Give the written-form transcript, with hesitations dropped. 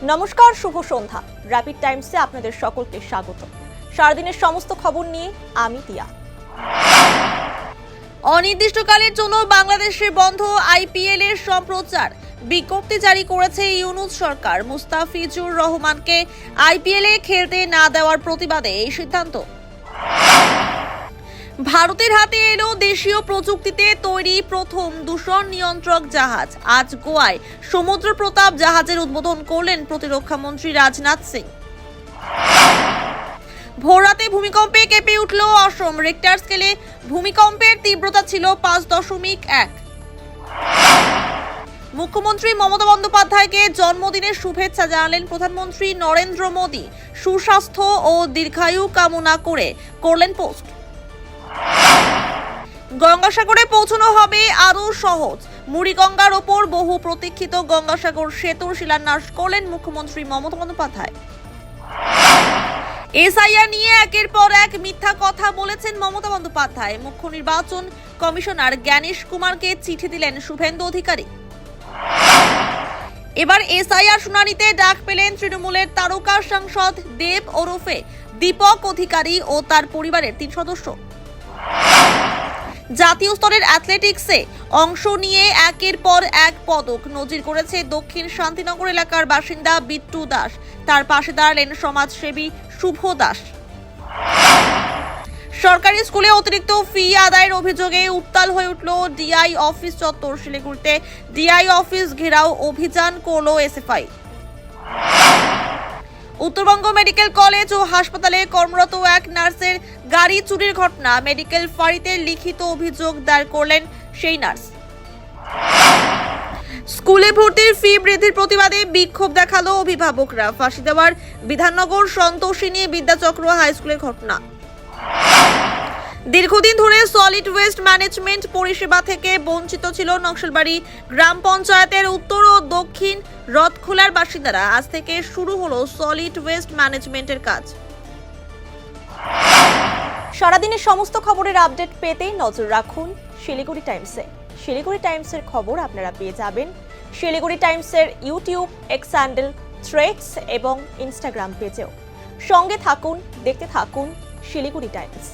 নমস্কার, শুভ সন্ধ্যা। র্যাপিড টাইমসে আপনাদের সকলকে স্বাগত। সারাদিনের সমস্ত খবর নিয়ে আমি তিয়া। অনির্দিষ্টকালের জন্য বাংলাদেশে বন্ধ আইপিএল এর সম্প্রচার। বিজ্ঞপ্তি জারি করেছে ইউনূস সরকার। মুস্তাফিজুর রহমানকে আইপিএল এ খেলতে না দেওয়ার প্রতিবাদে এই সিদ্ধান্ত। ভারতের হাতে এলো দেশীয় প্রযুক্তিতে তৈরি প্রথম দূষণ নিয়ন্ত্রক জাহাজ। আজ গোয়ায় সমুদ্র প্রতাপ জাহাজের উদ্বোধন করলেন প্রতিরক্ষা মন্ত্রী রাজনাথ সিং। ভোররাতে ভূমিকম্পে কেঁপে উঠল অসম। রিক্টার স্কেলে ভূমিকম্পের তীব্রতা ছিল 5.1। মুখ্যমন্ত্রী মমতা বন্দ্যোপাধ্যায়কে জন্মদিনের শুভেচ্ছা জানালেন প্রধানমন্ত্রী নরেন্দ্র মোদী। সুস্বাস্থ্য ও দীর্ঘায়ু কামনা করে করলেন পোস্ট। গঙ্গাসাগরে পৌঁছানো হবে আরও সহজ। মুড়িগঙ্গার ওপর বহু প্রতীক্ষিত গঙ্গাসাগর সেতুর শিলান্যাস করলেন মুখ্যমন্ত্রী মমতা বন্দ্যোপাধ্যায়। এসআইআর নিয়ে একের পর এক মিথ্যা কথা বলেছেন মমতা বন্দ্যোপাধ্যায়। মুখ্য নির্বাচন কমিশনার জ্ঞানেশ কুমারকে চিঠি দিলেন শুভেন্দু অধিকারী। এবার এসআইআর শুনানিতে ডাক পেলেন তৃণমূলের তারকা সাংসদ দেব ওরফে দীপক অধিকারী ও তার পরিবারের 3 সদস্য। জাতীয় স্তরের অ্যাথলেটিক্সে অংশ নিয়ে একের পর এক পদক নজির করেছে দক্ষিণ শান্তিনগর এলাকার বাসিন্দা বিট্টু দাস। তার পাশে দাঁড়ালেন সমাজসেবী শুভ দাস। সরকারি স্কুলে অতিরিক্ত ফি আদায়ের অভিযোগে উত্তাল হয়ে উঠল ডিআই অফিস চত্বর। শিলিগুড়িতে ডিআই অফিস ঘেরাও অভিযান করল এসএফআই। উত্তরবঙ্গ মেডিকেল কলেজ ও হাসপাতালে কর্মরত এক নার্সের গাড়ি চুরির ঘটনা। মেডিকেল ফাঁড়িতে লিখিত অভিযোগ দায়ের করলেন সেই নার্স। স্কুলে ভর্তির ফি বৃদ্ধির প্রতিবাদে বিক্ষোভ দেখালো অভিভাবকরা। ফাঁসি দেওয়ার বিধাননগর সন্তোষিনী বিদ্যাচক্র হাই স্কুলের ঘটনা। দীর্ঘদিন ধরে সলিড ওয়েস্ট ম্যানেজমেন্ট পরিষেবা থেকে বঞ্চিত ছিল নকশালবাড়ি গ্রাম পঞ্চায়েতের উত্তর ও দক্ষিণ রথখোলার বাসিন্দারা। আজ থেকে শুরু হলো সলিড ওয়েস্ট ম্যানেজমেন্টের কাজ। সারাদিনের সমস্ত খবরের আপডেট পেতে নজর রাখুন শিলিগুড়ি টাইমসে। শিলিগুড়ি টাইমসের খবর আপনারা পেয়ে যাবেন শিলিগুড়ি টাইমসের ইউটিউব, এক্স হ্যান্ডেল, থ্রেডস এবং ইনস্টাগ্রাম পেজেও। সঙ্গে থাকুন, দেখতে থাকুন শিলিগুড়ি টাইমস।